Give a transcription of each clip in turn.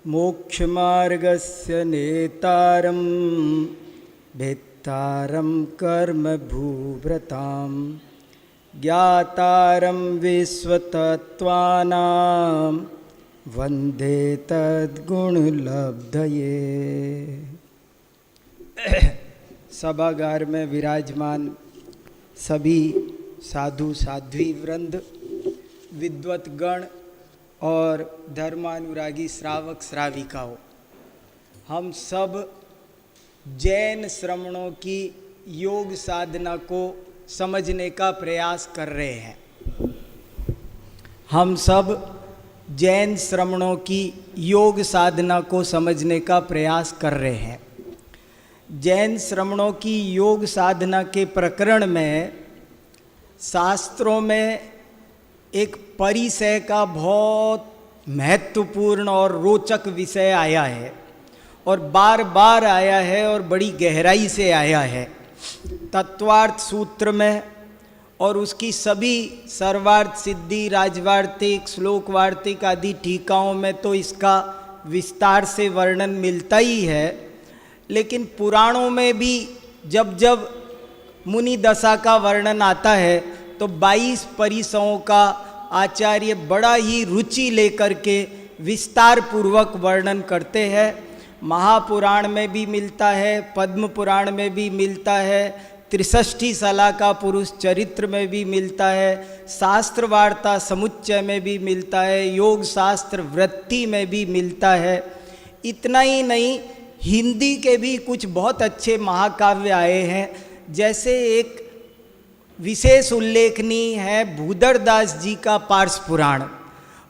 मोक्षमार्गस्य नेतारं भेत्तारं कर्मभूव्रतां ज्ञातारं विश्वतत्त्वानां वन्दे तद्गुणलब्धये। सभागार में विराजमान सभी साधु साध्वी वृंद, विद्वत गण और धर्मानुरागी श्रावक श्राविकाओं, हम सब जैन श्रमणों की योग साधना को समझने का प्रयास कर रहे हैं। हम सब जैन श्रमणों की योग साधना को समझने का प्रयास कर रहे हैं। जैन श्रमणों की योग साधना के प्रकरण में शास्त्रों में एक परिचय का बहुत महत्वपूर्ण और रोचक विषय आया है और बार बार आया है और बड़ी गहराई से आया है। तत्वार्थ सूत्र में और उसकी सभी सर्वार्थ सिद्धि, राजवार्तिक, श्लोक वार्तिक आदि टीकाओं में तो इसका विस्तार से वर्णन मिलता ही है, लेकिन पुराणों में भी जब जब मुनि दशा का वर्णन आता है तो 22 परिसरों का आचार्य बड़ा ही रुचि लेकर के विस्तार पूर्वक वर्णन करते हैं। महापुराण में भी मिलता है, पद्म पुराण में भी मिलता है, 63 सला का पुरुष चरित्र में भी मिलता है, शास्त्र वार्ता समुच्चय में भी मिलता है, योग शास्त्र वृत्ति में भी मिलता है। इतना ही नहीं, हिंदी के भी कुछ बहुत अच्छे महाकाव्य आए हैं। जैसे एक विशेष उल्लेखनीय है भूधरदास जी का पार्श पुराण।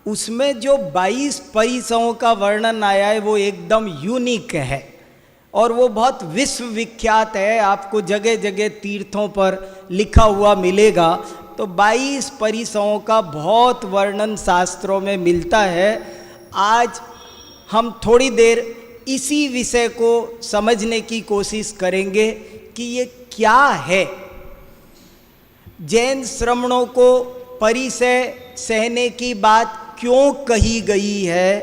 उसमें जो 22 परिसरों का वर्णन आया है वो एकदम यूनिक है और वो बहुत विश्वविख्यात है। आपको जगह जगह तीर्थों पर लिखा हुआ मिलेगा। तो 22 परिसरों का बहुत वर्णन शास्त्रों में मिलता है। आज हम थोड़ी देर इसी विषय को समझने की कोशिश करेंगे कि ये क्या है। जैन श्रमणों को परिसय सहने की बात क्यों कही गई है,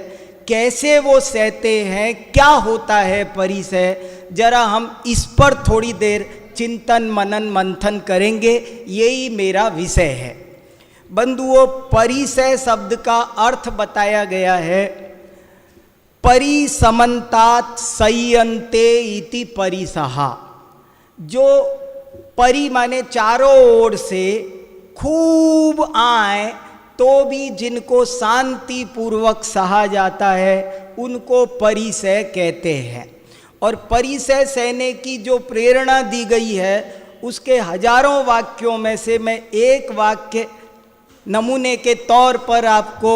कैसे वो सहते हैं, क्या होता है परिसय, जरा हम इस पर थोड़ी देर चिंतन मनन मंथन करेंगे। यही मेरा विषय है। बंधुओं, परिसय शब्द का अर्थ बताया गया है परिसमन्तात संयन्ते इति परिसहा। जो परि माने चारों ओर से खूब आए तो भी जिनको शांति पूर्वक सहा जाता है उनको परिसय कहते हैं। और परिसय सहने की जो प्रेरणा दी गई है उसके हजारों वाक्यों में से मैं एक वाक्य नमूने के तौर पर आपको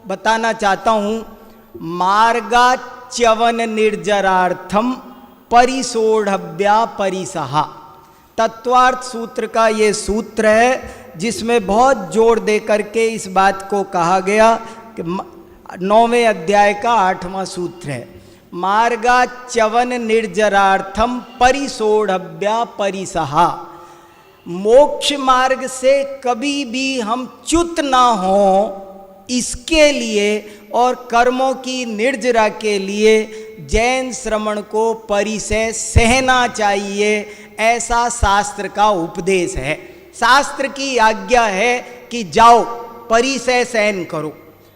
बताना चाहता हूँ। मार्गाच्यवन निर्जरार्थम परिसोढ़व्या परिसहा। तत्वार्थ सूत्र का ये सूत्र है जिसमें बहुत जोर दे करके इस बात को कहा गया कि 9वें अध्याय का 8वां सूत्र है। मार्गाच्यवन निर्जरार्थम परिसोढ़व्या परिसहा। मोक्ष मार्ग से कभी भी हम च्युत ना हो, इसके लिए और कर्मों की निर्जरा के लिए जैन श्रमण को परिसय सहना चाहिए, ऐसा शास्त्र का उपदेश है। शास्त्र की आज्ञा है कि जाओ परिसय सहन करो।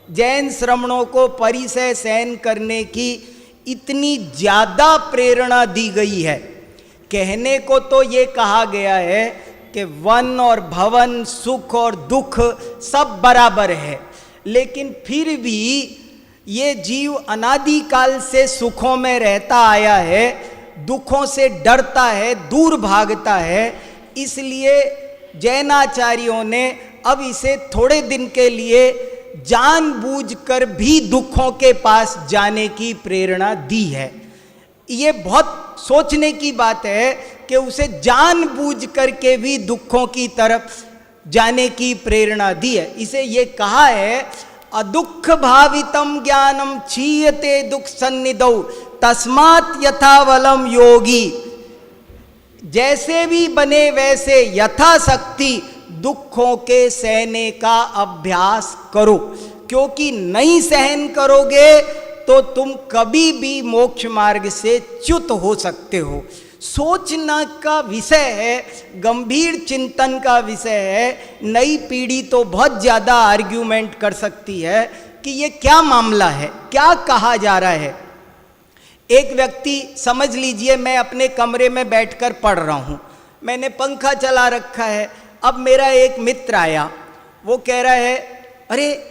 जैन श्रमणों को परिसय सहन करने की इतनी ज़्यादा प्रेरणा दी गई है। कहने को तो ये कहा गया है कि वन और भवन, सुख और दुख सब बराबर है, लेकिन फिर भी ये जीव अनादिकाल से सुखों में रहता आया है, दुखों से डरता है, दूर भागता है। इसलिए जैनाचार्यों ने अब इसे थोड़े दिन के लिए जानबूझकर भी दुखों के पास जाने की प्रेरणा दी है। ये बहुत सोचने की बात है कि उसे जानबूझ करके भी दुखों की तरफ जाने की प्रेरणा दी है। इसे ये कहा है अदुख भावितम ज्ञानम क्षीयते दुख सन्निधौ तस्मात् यथावलम योगी। जैसे भी बने वैसे यथाशक्ति दुखों के सहने का अभ्यास करो, क्योंकि नहीं सहन करोगे तो तुम कभी भी मोक्ष मार्ग से च्युत हो सकते हो। सोचना का विषय है, गंभीर चिंतन का विषय है। नई पीढ़ी तो बहुत ज़्यादा आर्ग्यूमेंट कर सकती है कि ये क्या मामला है, क्या कहा जा रहा है। एक व्यक्ति, समझ लीजिए मैं अपने कमरे में बैठकर पढ़ रहा हूँ, मैंने पंखा चला रखा है। अब मेरा एक मित्र आया, वो कह रहा है अरे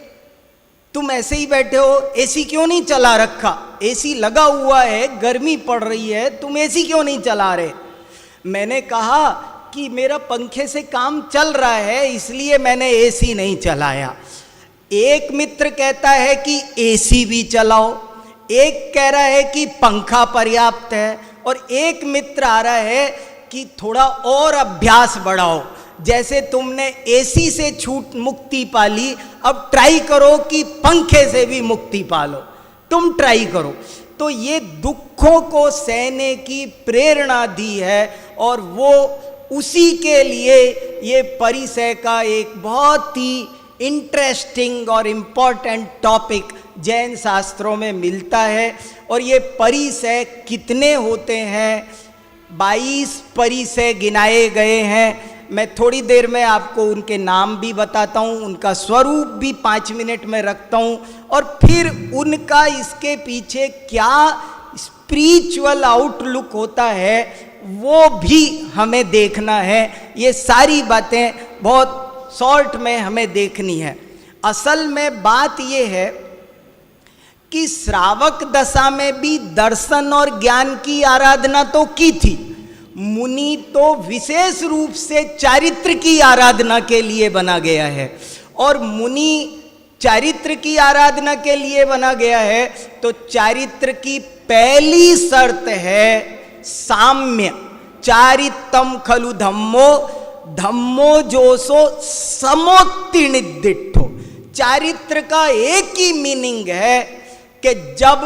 तुम ऐसे ही बैठे हो, एसी क्यों नहीं चला रखा, एसी लगा हुआ है, गर्मी पड़ रही है, तुम एसी क्यों नहीं चला रहे। मैंने कहा कि मेरा पंखे से काम चल रहा है इसलिए मैंने एसी नहीं चलाया। एक मित्र कहता है कि एसी भी चलाओ, एक कह रहा है कि पंखा पर्याप्त है, और एक मित्र आ रहा है कि थोड़ा और अभ्यास बढ़ाओ, जैसे तुमने एसी से छूट मुक्ति पाली, अब ट्राई करो कि पंखे से भी मुक्ति पालो, तुम ट्राई करो। तो ये दुखों को सहने की प्रेरणा दी है, और वो उसी के लिए ये परिसय का एक बहुत ही इंटरेस्टिंग और इम्पॉर्टेंट टॉपिक जैन शास्त्रों में मिलता है। और ये परिसय कितने होते हैं, 22 परिसय गिनाए गए हैं। मैं थोड़ी देर में आपको उनके नाम भी बताता हूँ, उनका स्वरूप भी 5 मिनट में रखता हूँ, और फिर उनका इसके पीछे क्या स्पिरिचुअल आउटलुक होता है वो भी हमें देखना है। ये सारी बातें बहुत शॉर्ट में हमें देखनी है। असल में बात ये है कि श्रावक दशा में भी दर्शन और ज्ञान की आराधना तो की थी, मुनि तो विशेष रूप से चारित्र की आराधना के लिए बना गया है। और मुनि चारित्र की आराधना के लिए बना गया है, तो चारित्र की पहली शर्त है साम्य। चारितम खलु धम्मो, धम्मो जोसो समोत्तीर्णिदिठो। चारित्र का एक ही मीनिंग है कि जब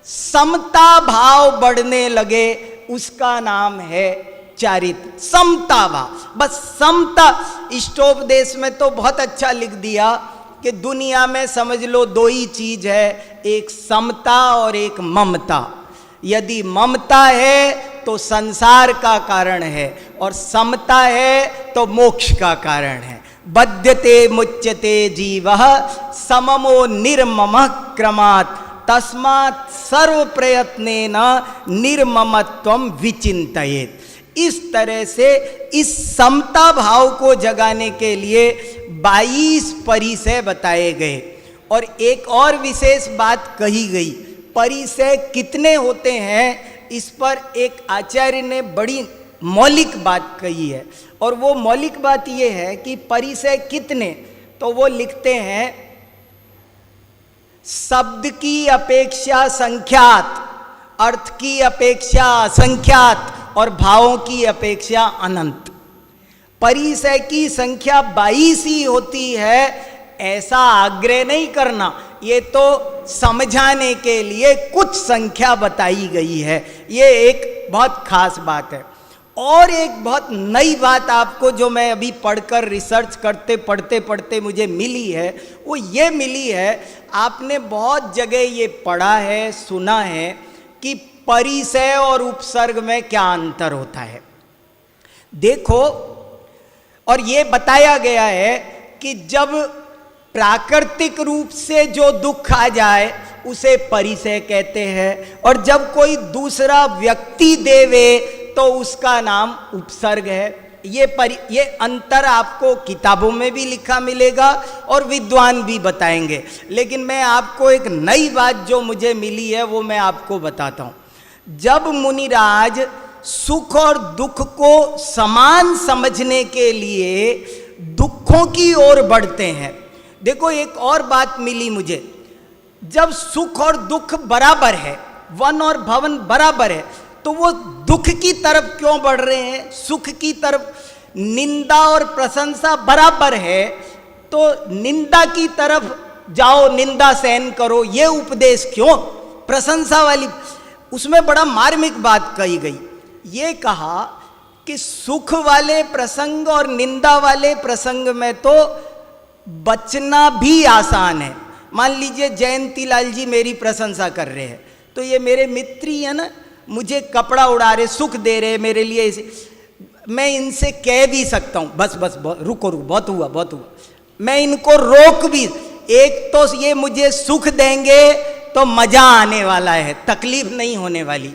समता भाव बढ़ने लगे उसका नाम है चारित्र। समता भाव, बस समता। इष्टोपदेश में तो बहुत अच्छा लिख दिया कि दुनिया में समझ लो 2 ही चीज है, एक समता और एक ममता। यदि ममता है तो संसार का कारण है, और समता है तो मोक्ष का कारण है। बध्यते मुच्यते जीवः सममो निर्ममः क्रमात् तस्मात् सर्व प्रयत्नेन निर्ममत्वम विचिन्तयेत्। इस तरह से इस समता भाव को जगाने के लिए 22 परिसय बताए गए। और एक और विशेष बात कही गई, परिसय कितने होते हैं इस पर एक आचार्य ने बड़ी मौलिक बात कही है। और वो मौलिक बात ये है कि परिसय कितने, तो वो लिखते हैं शब्द की अपेक्षा संख्यात, अर्थ की अपेक्षा असंख्यात, और भावों की अपेक्षा अनंत। परिसय की संख्या 22 ही होती है, ऐसा आग्रह नहीं करना, ये तो समझाने के लिए कुछ संख्या बताई गई है। ये एक बहुत खास बात है। और एक बहुत नई बात आपको जो मैं अभी पढ़कर रिसर्च करते पढ़ते पढ़ते मुझे मिली है, वो ये मिली है, आपने बहुत जगह ये पढ़ा है, सुना है कि परिसय और उपसर्ग में क्या अंतर होता है। देखो, और ये बताया गया है कि जब प्राकृतिक रूप से जो दुख आ जाए उसे परिसय कहते हैं, और जब कोई दूसरा व्यक्ति देवे तो उसका नाम उपसर्ग है। ये अंतर आपको किताबों में भी लिखा मिलेगा और विद्वान भी बताएंगे। लेकिन मैं आपको एक नई बात जो मुझे मिली है वो मैं आपको बताता हूँ। जब मुनिराज सुख और दुख को समान समझने के लिए दुखों की ओर बढ़ते हैं, देखो एक और बात मिली मुझे, जब सुख और दुख बराबर है, वन और भवन बराबर है, तो वो दुख की तरफ क्यों बढ़ रहे हैं, सुख की तरफ? निंदा और प्रशंसा बराबर है तो निंदा की तरफ जाओ, निंदा सहन करो, ये उपदेश क्यों? प्रशंसा वाली, उसमें बड़ा मार्मिक बात कही गई। ये कहा कि सुख वाले प्रसंग और निंदा वाले प्रसंग में तो बचना भी आसान है, मान लीजिए जयंती लाल जी मेरी प्रशंसा कर रहे हैं, तो ये मेरे मित्र ही है ना, मुझे कपड़ा उड़ा रहे, सुख दे रहे मेरे लिए, मैं इनसे कह भी सकता हूँ बस बस रुको रुको, बहुत हुआ बहुत हुआ, मैं इनको रोक भी, एक तो ये मुझे सुख देंगे तो मजा आने वाला है, तकलीफ नहीं होने वाली,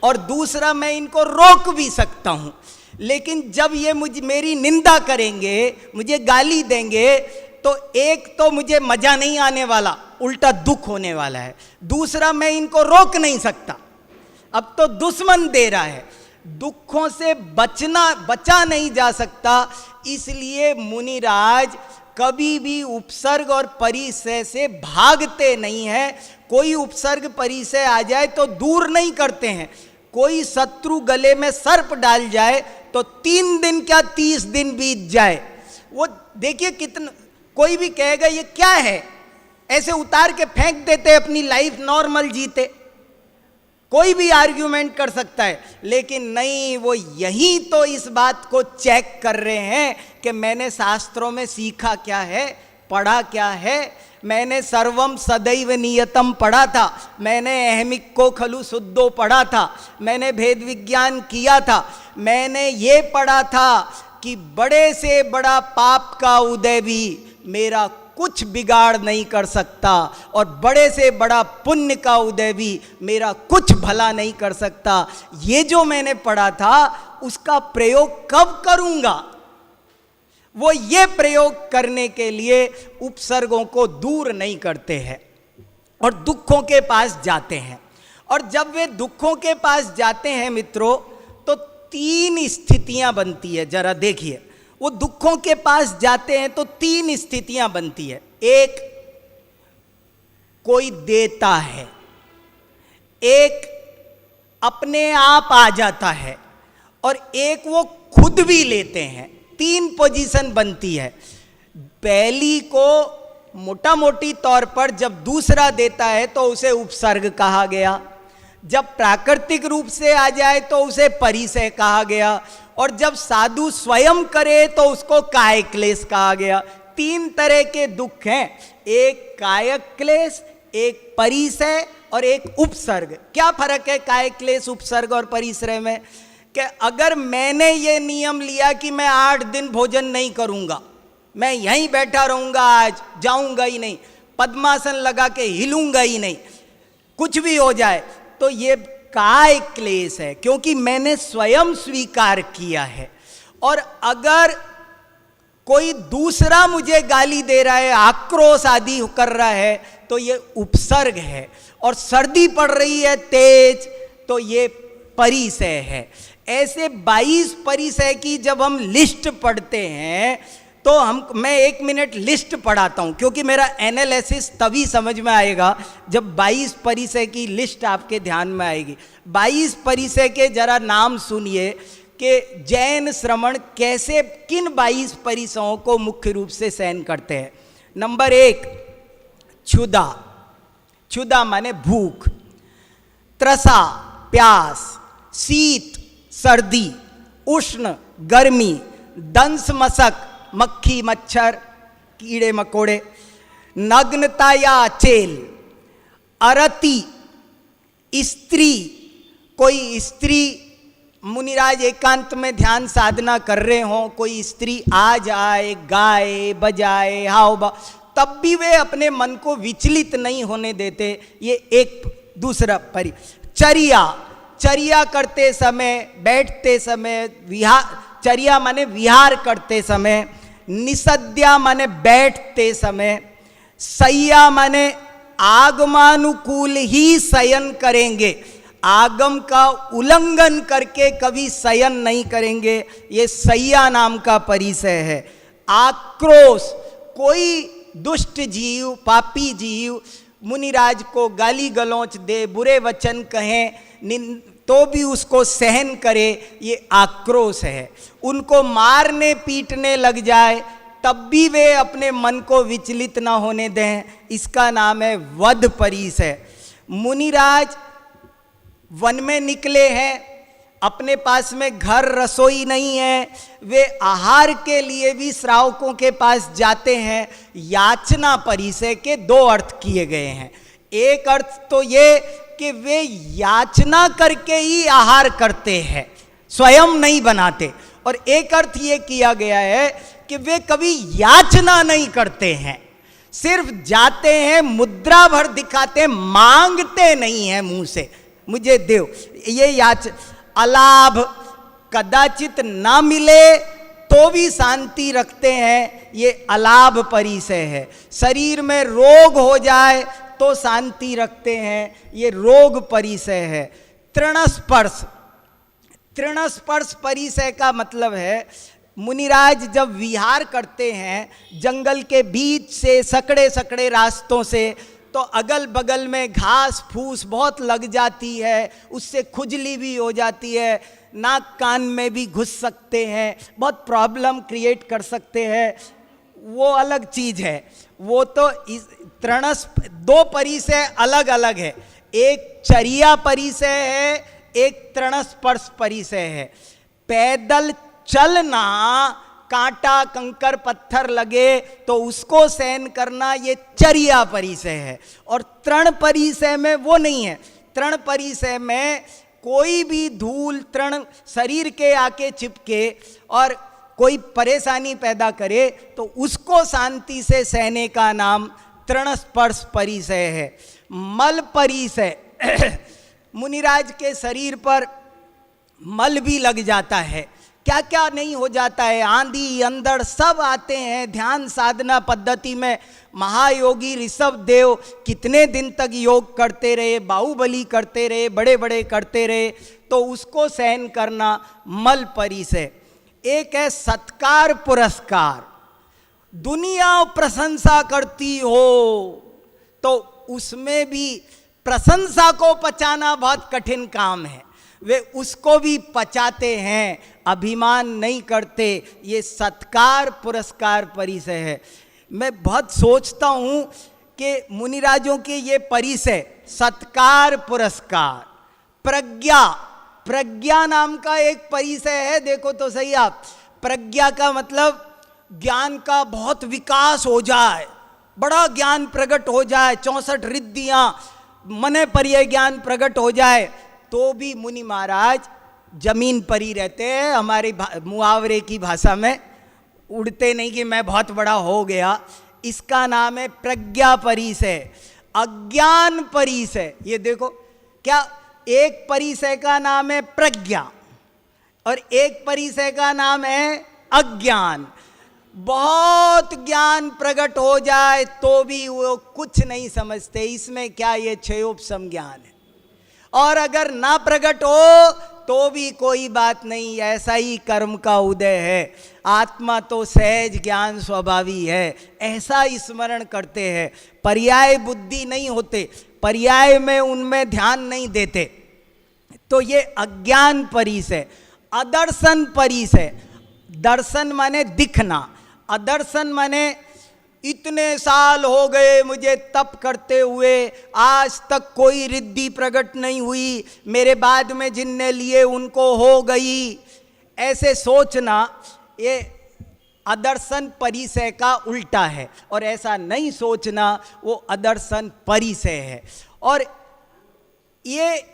और दूसरा मैं इनको रोक भी सकता हूँ, लेकिन जब ये मेरी निंदा करेंगे, मुझे गाली देंगे, तो एक तो मुझे मजा नहीं आने वाला, उल्टा दुख होने वाला है, दूसरा मैं इनको रोक नहीं सकता, अब तो दुश्मन दे रहा है, दुखों से बचा नहीं जा सकता। इसलिए मुनिराज कभी भी उपसर्ग और परिसय से भागते नहीं है, कोई उपसर्ग परिसय आ जाए तो दूर नहीं करते हैं, कोई शत्रु गले में सर्प डाल जाए तो 3 दिन क्या 30 दिन बीत जाए, वो देखिए कितना, कोई भी कहेगा ये क्या है, ऐसे उतार के फेंक देते, अपनी लाइफ नॉर्मल जीते, कोई भी आर्ग्यूमेंट कर सकता है, लेकिन नहीं, वो यही तो इस बात को चेक कर रहे हैं कि मैंने शास्त्रों में सीखा क्या है, पढ़ा क्या है, मैंने सर्वम सदैव नियतम पढ़ा था, मैंने अहमिको खलु शुद्धो पढ़ा था, मैंने भेद विज्ञान किया था, मैंने ये पढ़ा था कि बड़े से बड़ा पाप का उदय भी मेरा कुछ बिगाड़ नहीं कर सकता, और बड़े से बड़ा पुण्य का उदय भी मेरा कुछ भला नहीं कर सकता। ये जो मैंने पढ़ा था उसका प्रयोग कब करूंगा, वो ये प्रयोग करने के लिए उपसर्गों को दूर नहीं करते हैं और दुखों के पास जाते हैं। और जब वे दुखों के पास जाते हैं मित्रों, तो 3 स्थितियां बनती है, जरा देखिए, वो दुखों के पास जाते हैं तो 3 स्थितियां बनती है। एक, कोई देता है, एक अपने आप आ जाता है, और एक वो खुद भी लेते हैं। 3 पोजीशन बनती है। पहली को मोटा मोटी तौर पर जब दूसरा देता है तो उसे उपसर्ग कहा गया, जब प्राकृतिक रूप से आ जाए तो उसे परिसय कहा गया, और जब साधु स्वयं करे तो उसको कायक क्लेश कहा गया। 3 तरह के दुख हैं, एक कायक क्लेश, एक परिसय और एक उपसर्ग। क्या फर्क है कायक क्लेश, उपसर्ग और परिसय में? कि अगर मैंने ये नियम लिया कि मैं 8 दिन भोजन नहीं करूंगा, मैं यहीं बैठा रहूंगा, आज जाऊंगा ही नहीं, पद्मासन लगा के हिलूंगा ही नहीं, कुछ भी हो जाए, तो ये काय क्लेश है, क्योंकि मैंने स्वयं स्वीकार किया है। और अगर कोई दूसरा मुझे गाली दे रहा है, आक्रोश आदि कर रहा है, तो ये उपसर्ग है। और सर्दी पड़ रही है तेज, तो ये परिसय है। ऐसे 22 परिसय की जब हम लिस्ट पढ़ते हैं तो मैं 1 मिनट लिस्ट पढ़ाता हूं, क्योंकि मेरा एनालिसिस तभी समझ में आएगा जब 22 परिसय की लिस्ट आपके ध्यान में आएगी। 22 परिसय के जरा नाम सुनिए कि जैन श्रमण कैसे किन 22 परिसयों को मुख्य रूप से सहन करते हैं। नंबर 1, क्षुधा। क्षुधा माने भूख, त्रसा प्यास, शीत सर्दी, उष्ण गर्मी, दंश मशक मक्खी मच्छर कीड़े मकोड़े, नग्नता या अचेल, अरति स्त्री, कोई स्त्री मुनिराज एकांत में ध्यान साधना कर रहे हों, कोई स्त्री आ जाए, गाए बजाए हाव भाव, तब भी वे अपने मन को विचलित नहीं होने देते। ये एक दूसरा चर्या, चर्या करते समय, बैठते समय, चर्या माने विहार करते समय, निषद्या माने बैठते समय, सैया माने आगमानुकूल ही शयन करेंगे, आगम का उल्लंघन करके कभी शयन नहीं करेंगे, ये सैया नाम का परिसय है। आक्रोश, कोई दुष्ट जीव, पापी जीव मुनिराज को गाली गलौच दे, बुरे वचन कहें तो भी उसको सहन करे, ये आक्रोश है। उनको मारने पीटने लग जाए तब भी वे अपने मन को विचलित ना होने दें, इसका नाम है वध परिसय। मुनिराज वन में निकले हैं, अपने पास में घर रसोई नहीं है, वे आहार के लिए भी श्रावकों के पास जाते हैं। याचना परिसय के दो अर्थ किए गए हैं। एक अर्थ तो ये कि वे याचना करके ही आहार करते हैं, स्वयं नहीं बनाते। और एक अर्थ ये किया गया है कि वे कभी याचना नहीं करते हैं, सिर्फ जाते हैं, मुद्रा भर दिखाते हैं, मांगते नहीं हैं मुंह से मुझे देव। ये अलाभ कदाचित ना मिले तो भी शांति रखते हैं, ये अलाभ परिसय है। शरीर में रोग हो जाए तो शांति रखते हैं, ये रोग परिसय है। तृणस्पर्श, तृणस्पर्श परिसय का मतलब है मुनिराज जब विहार करते हैं जंगल के बीच से सकड़े सकड़े रास्तों से, तो अगल बगल में घास फूस बहुत लग जाती है, उससे खुजली भी हो जाती है, नाक कान में भी घुस सकते हैं, बहुत प्रॉब्लम क्रिएट कर सकते हैं, वो अलग चीज़ है। वो तो इस दो परिसय अलग अलग है, एक चर्या परिसय है, एक तृणस्पर्श परिसय है। पैदल चलना, कांटा कंकर पत्थर लगे तो उसको सहन करना, ये चर्या परिसय है। और तृण परिसय में वो नहीं है। तृण परिसय में कोई भी धूल तृण शरीर के आके चिपके और कोई परेशानी पैदा करे तो उसको शांति से सहने का नाम तृणस्पर्श परिसय है। मल परिसय, मुनिराज के शरीर पर मल भी लग जाता है, क्या क्या नहीं हो जाता है, आंधी अंधड़ सब आते हैं। ध्यान साधना पद्धति में महायोगी ऋषभ देव कितने दिन तक योग करते रहे, बाहुबली करते रहे, बड़े बड़े करते रहे, तो उसको सहन करना मल परिसय। एक है सत्कार पुरस्कार, दुनिया प्रशंसा करती हो तो उसमें भी प्रशंसा को पचाना बहुत कठिन काम है, वे उसको भी पचाते हैं, अभिमान नहीं करते, ये सत्कार पुरस्कार परिसय है। मैं बहुत सोचता हूँ कि मुनिराजों के ये परिसय सत्कार पुरस्कार, प्रज्ञा, प्रज्ञा नाम का एक परिसय है। देखो तो सही आप, प्रज्ञा का मतलब ज्ञान का बहुत विकास हो जाए, बड़ा ज्ञान प्रकट हो जाए, 64 रिद्धियाँ मने पर यह ज्ञान प्रकट हो जाए, तो भी मुनि महाराज जमीन पर ही रहते हैं। हमारी मुहावरे की भाषा में उड़ते नहीं कि मैं बहुत बड़ा हो गया। इसका नाम है प्रज्ञा परिसय। अज्ञान परिसय, ये देखो क्या, एक परिसय का नाम है प्रज्ञा और एक परिसय का नाम है अज्ञान। बहुत ज्ञान प्रकट हो जाए तो भी वो कुछ नहीं समझते, इसमें क्या, ये क्षयोपशम ज्ञान है। और अगर ना प्रकट हो तो भी कोई बात नहीं, ऐसा ही कर्म का उदय है, आत्मा तो सहज ज्ञान स्वभावी है, ऐसा स्मरण करते हैं। पर्याय बुद्धि नहीं होते, पर्याय में उनमें ध्यान नहीं देते, तो ये अज्ञान परिसय। अदर्शन परिसय, दर्शन माने दिखना, अदर्शन माने इतने साल हो गए मुझे तप करते हुए, आज तक कोई रिद्धि प्रकट नहीं हुई, मेरे बाद में जिनने लिए उनको हो गई, ऐसे सोचना ये अदर्शन परिसय का उल्टा है। और ऐसा नहीं सोचना वो अदर्शन परिसय है। और ये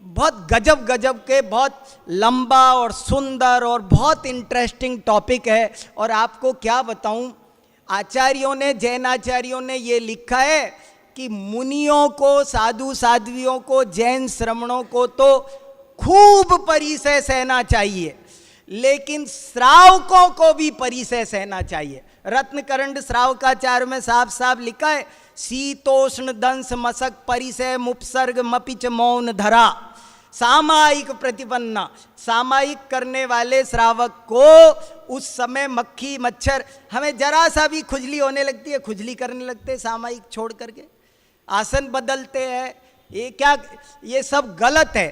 बहुत गजब गजब के, बहुत लंबा और सुंदर और बहुत इंटरेस्टिंग टॉपिक है। और आपको क्या बताऊं, आचार्यों ने, जैन आचार्यों ने ये लिखा है कि मुनियों को, साधु साध्वियों को, जैन श्रमणों को तो खूब परिसय सहना चाहिए, लेकिन श्रावकों को भी परिसय सहना चाहिए। रत्नकरंड श्रावकाचार्य में साफ साफ लिखा है, शीतोष्ण दंश मशक परिसय मुपसर्ग मपिच मौन धरा। सामायिक प्रतिपन्ना, सामायिक करने वाले श्रावक को उस समय मक्खी मच्छर, हमें जरा सा भी खुजली होने लगती है, खुजली करने लगते हैं सामायिक छोड़ करके, आसन बदलते हैं, ये क्या, ये सब गलत है।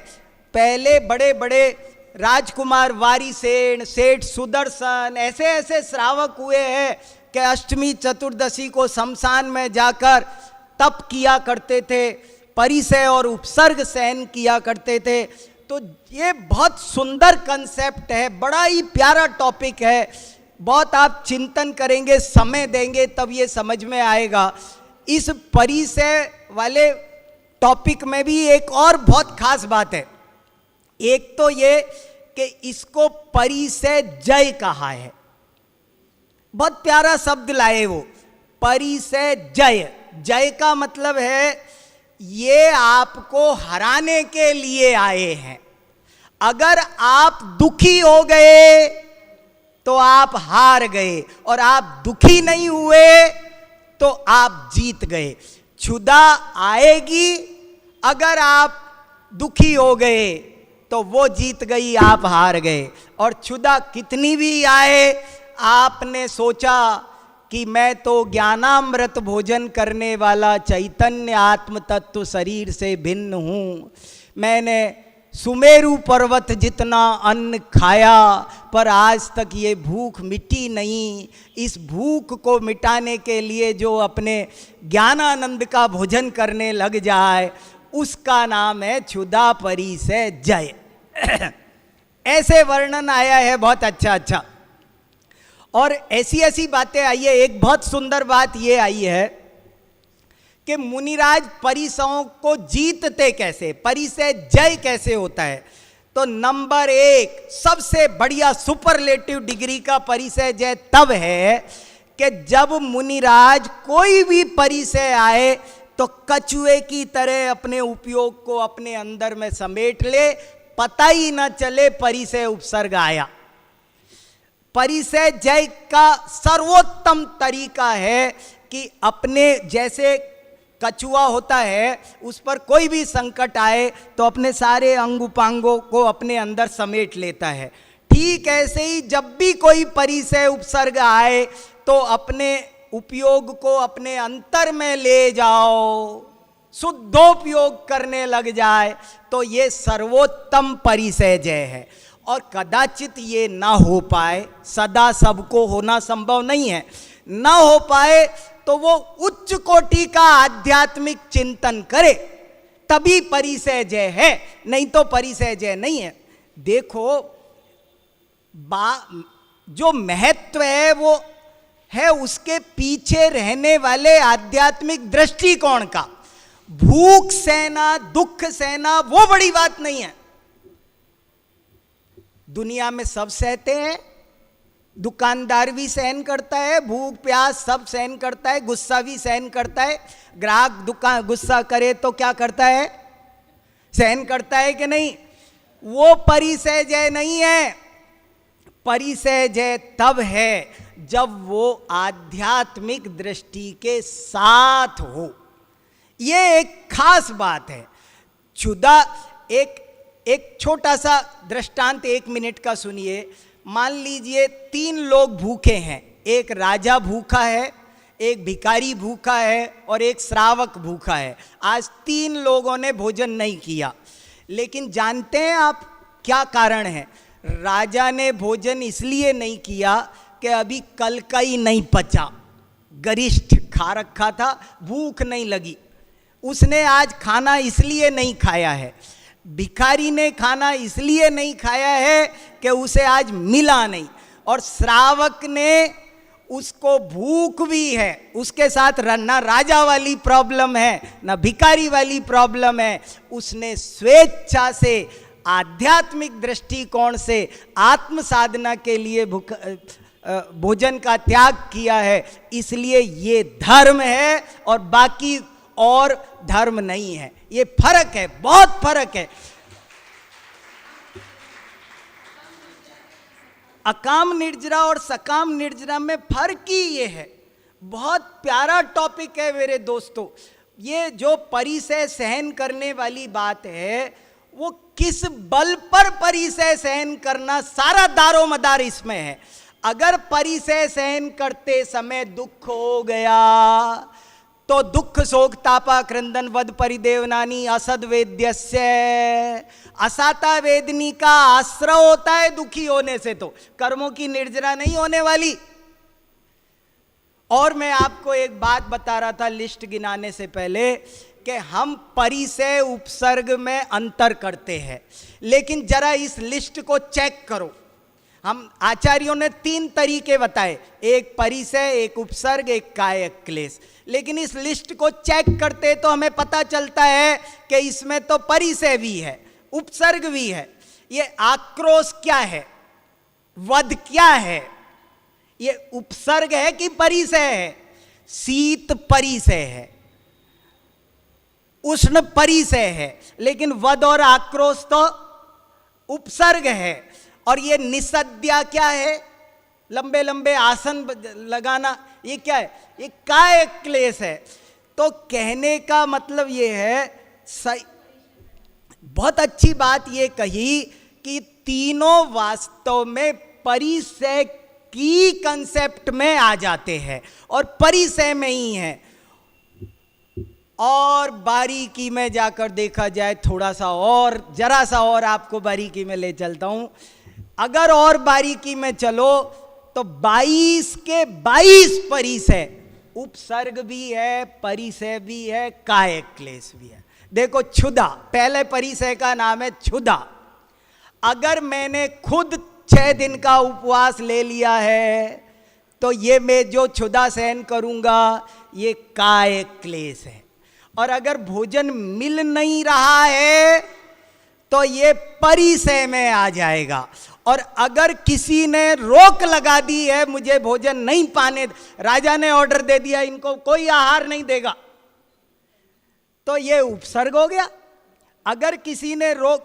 पहले बड़े बड़े राजकुमार वारीसेन, सेठ सुदर्शन, ऐसे ऐसे श्रावक हुए हैं कि अष्टमी चतुर्दशी को शमशान में जाकर तप किया करते थे, परिसय और उपसर्ग सहन किया करते थे। तो ये बहुत सुंदर कंसेप्ट है, बड़ा ही प्यारा टॉपिक है, बहुत आप चिंतन करेंगे, समय देंगे तब ये समझ में आएगा। इस परिचय वाले टॉपिक में भी एक और बहुत खास बात है। एक तो ये कि इसको परिचय जय कहा है, बहुत प्यारा शब्द लाए वो, परिचय जय। जय का मतलब है ये आपको हराने के लिए आए हैं। अगर आप दुखी हो गए तो आप हार गए, और आप दुखी नहीं हुए तो आप जीत गए। क्षुधा आएगी, अगर आप दुखी हो गए तो वो जीत गई, आप हार गए। और क्षुधा कितनी भी आए, आपने सोचा कि मैं तो ज्ञानामृत भोजन करने वाला चैतन्य आत्म तत्व शरीर से भिन्न हूँ, मैंने सुमेरु पर्वत जितना अन्न खाया पर आज तक ये भूख मिटी नहीं। इस भूख को मिटाने के लिए जो अपने ज्ञानानंद का भोजन करने लग जाए, उसका नाम है क्षुधा परिचय जय। ऐसे वर्णन आया है, बहुत अच्छा। और ऐसी ऐसी बातें आई है। एक बहुत सुंदर बात ये आई है कि मुनिराज परिसयों को जीतते कैसे, परिचय जय कैसे होता है। तो नंबर 1 सबसे बढ़िया सुपरलेटिव डिग्री का परिचय जय तब है कि जब मुनिराज कोई भी परिचय आए तो कछुए की तरह अपने उपयोग को अपने अंदर में समेट ले, पता ही ना चले परिचय उपसर्ग आया। परिचय जय का सर्वोत्तम तरीका है कि अपने जैसे कछुआ होता है, उस पर कोई भी संकट आए तो अपने सारे अंग उपांगों को अपने अंदर समेट लेता है। ठीक ऐसे ही जब भी कोई परिचय उपसर्ग आए तो अपने उपयोग को अपने अंतर में ले जाओ, शुद्धोपयोग करने लग जाए, तो ये सर्वोत्तम परिचय जय है। और कदाचित ये ना हो पाए, सदा सबको होना संभव नहीं है, ना हो पाए तो वो उच्च कोटि का आध्यात्मिक चिंतन करे, तभी परिचय जय है, नहीं तो परिचय जय नहीं है। देखो जो महत्व है वो है उसके पीछे रहने वाले आध्यात्मिक दृष्टिकोण का। भूख सहना, दुख सहना वो बड़ी बात नहीं है। दुनिया में सब सहते हैं, दुकानदार भी सहन करता है, भूख प्यास सब सहन करता है, गुस्सा भी सहन करता है। ग्राहक दुकान गुस्सा करे तो क्या करता है, सहन करता है कि नहीं। वो परिचय जय नहीं है। परिचय जय तब है जब वो आध्यात्मिक दृष्टि के साथ हो। ये एक खास बात है। क्षुधा एक छोटा सा दृष्टांत 1 मिनट का सुनिए। मान लीजिए 3 लोग भूखे हैं, एक राजा भूखा है, एक भिखारी भूखा है और एक श्रावक भूखा है। आज 3 लोगों ने भोजन नहीं किया, लेकिन जानते हैं आप क्या कारण है? राजा ने भोजन इसलिए नहीं किया कि अभी कल का ही नहीं पचा, गरिष्ठ खा रखा था, भूख नहीं लगी, उसने आज खाना इसलिए नहीं खाया है। भिखारी ने खाना इसलिए नहीं खाया है कि उसे आज मिला नहीं, और श्रावक ने उसको भूख भी है, उसके साथ ना राजा वाली प्रॉब्लम है ना भिखारी वाली प्रॉब्लम है, उसने स्वेच्छा से आध्यात्मिक दृष्टिकोण से आत्म साधना के लिए भोजन का त्याग किया है। इसलिए ये धर्म है और बाकी और धर्म नहीं है। ये फर्क है, बहुत फर्क है। अकाम निर्जरा और सकाम निर्जरा में फर्क ही ये है। बहुत प्यारा टॉपिक है मेरे दोस्तों। ये जो परिचय सहन करने वाली बात है, वो किस बल पर परिचय सहन करना, सारा दारो मदार इसमें है। अगर परिचय सहन करते समय दुख हो गया तो दुख शोक तापा क्रंदन वद परिदेवनानी असद वेद्यस्य, असाता वेदनी का आश्रय होता है दुखी होने से, तो कर्मों की निर्जरा नहीं होने वाली। और मैं आपको एक बात बता रहा था लिस्ट गिनाने से पहले कि हम परिसय उपसर्ग में अंतर करते हैं, लेकिन जरा इस लिस्ट को चेक करो। हम आचार्यों ने 3 तरीके बताए, एक परिसय, एक उपसर्ग, एक कायक क्लेश। लेकिन इस लिस्ट को चेक करते तो हमें पता चलता है कि इसमें तो परिसय भी है, उपसर्ग भी है। ये आक्रोश क्या है, वध क्या है, ये उपसर्ग है कि परिसय है? शीत परिसय है, उष्ण परिसय है, लेकिन वध और आक्रोश तो उपसर्ग है। और ये निषद्या क्या है, लंबे लंबे आसन लगाना, ये क्या है? ये कायक क्लेश है। तो कहने का मतलब ये है, सही, बहुत अच्छी बात ये कही कि तीनों वास्तव में परिसय की कंसेप्ट में आ जाते हैं और परिसय में ही है। और बारीकी में जाकर देखा जाए, थोड़ा सा और, जरा सा और आपको बारीकी में ले चलता हूं। अगर और बारीकी में चलो तो 22 के 22 परिसय, उपसर्ग भी है, परिसय भी है, कायक क्लेश भी है। देखो क्षुधा, पहले परिसय का नाम है क्षुधा। अगर मैंने खुद 6 दिन का उपवास ले लिया है तो ये मैं जो क्षुधा सहन करूंगा ये कायक क्लेश है। और अगर भोजन मिल नहीं रहा है तो ये परिसय में आ जाएगा। और अगर किसी ने रोक लगा दी है, मुझे भोजन नहीं पाने, राजा ने ऑर्डर दे दिया इनको कोई आहार नहीं देगा, तो ये उपसर्ग हो गया। अगर किसी ने रोक,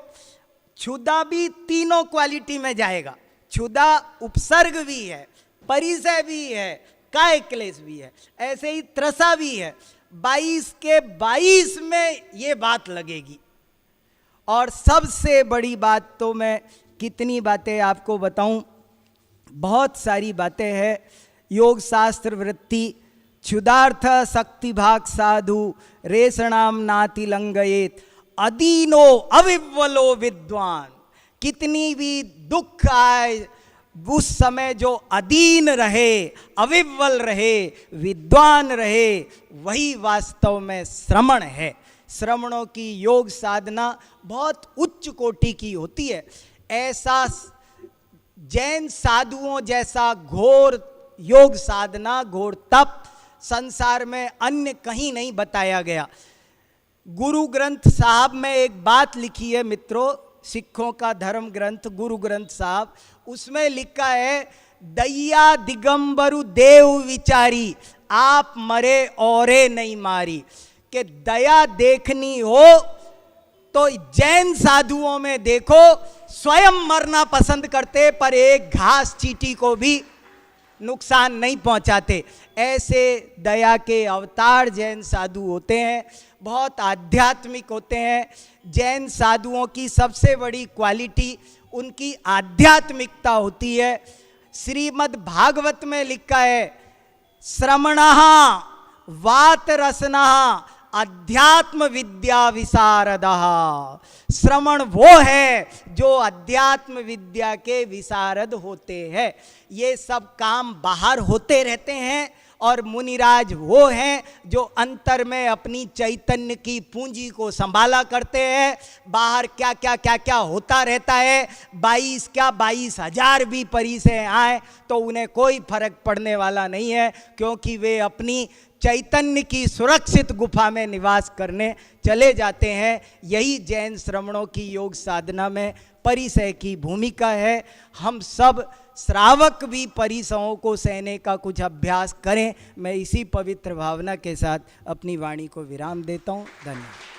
क्षुधा भी तीनों क्वालिटी में जाएगा, क्षुधा उपसर्ग भी है, परिसय भी है, कायक क्लेश भी है, ऐसे ही त्रसा भी है। 22 के 22 में ये बात लगेगी। और सबसे बड़ी बात तो मैं कितनी बातें आपको बताऊं, बहुत सारी बातें हैं। योग शास्त्र वृत्ति, क्षुधार्थ शक्ति भाग साधु रेषणाम नातिलंगयेत अदीनो अविव्वलो विद्वान। कितनी भी दुख आए उस समय जो अधीन रहे, अविव्वल रहे, विद्वान रहे, वही वास्तव में श्रमण है। श्रमणों की योग साधना बहुत उच्च कोटि की होती है। ऐसा जैन साधुओं जैसा घोर योग साधना, घोर तप संसार में अन्य कहीं नहीं बताया गया। गुरु ग्रंथ साहब में एक बात लिखी है मित्रों, सिखों का धर्म ग्रंथ गुरु ग्रंथ साहब, उसमें लिखा है, दैया दिगंबरु देव विचारी आप मरे औरे नहीं मारी। कि दया देखनी हो तो जैन साधुओं में देखो, स्वयं मरना पसंद करते पर एक घास चींटी को भी नुकसान नहीं पहुंचाते। ऐसे दया के अवतार जैन साधु होते हैं, बहुत आध्यात्मिक होते हैं। जैन साधुओं की सबसे बड़ी क्वालिटी उनकी आध्यात्मिकता होती है। श्रीमद् भागवत में लिखा है, श्रमणः वात रसनः अध्यात्म विद्या विशारदः। श्रमण वो है जो अध्यात्म विद्या के विशारद होते हैं। ये सब काम बाहर होते रहते हैं और मुनिराज वो हैं जो अंतर में अपनी चैतन्य की पूंजी को संभाला करते हैं। बाहर क्या क्या क्या क्या होता रहता है, 22,000 भी परिसय आए तो उन्हें कोई फर्क पड़ने वाला नहीं है, क्योंकि वे अपनी चैतन्य की सुरक्षित गुफा में निवास करने चले जाते हैं। यही जैन श्रमणों की योग साधना में परिसय की भूमिका है। हम सब श्रावक भी परिसयों को सहने का कुछ अभ्यास करें। मैं इसी पवित्र भावना के साथ अपनी वाणी को विराम देता हूँ। धन्यवाद।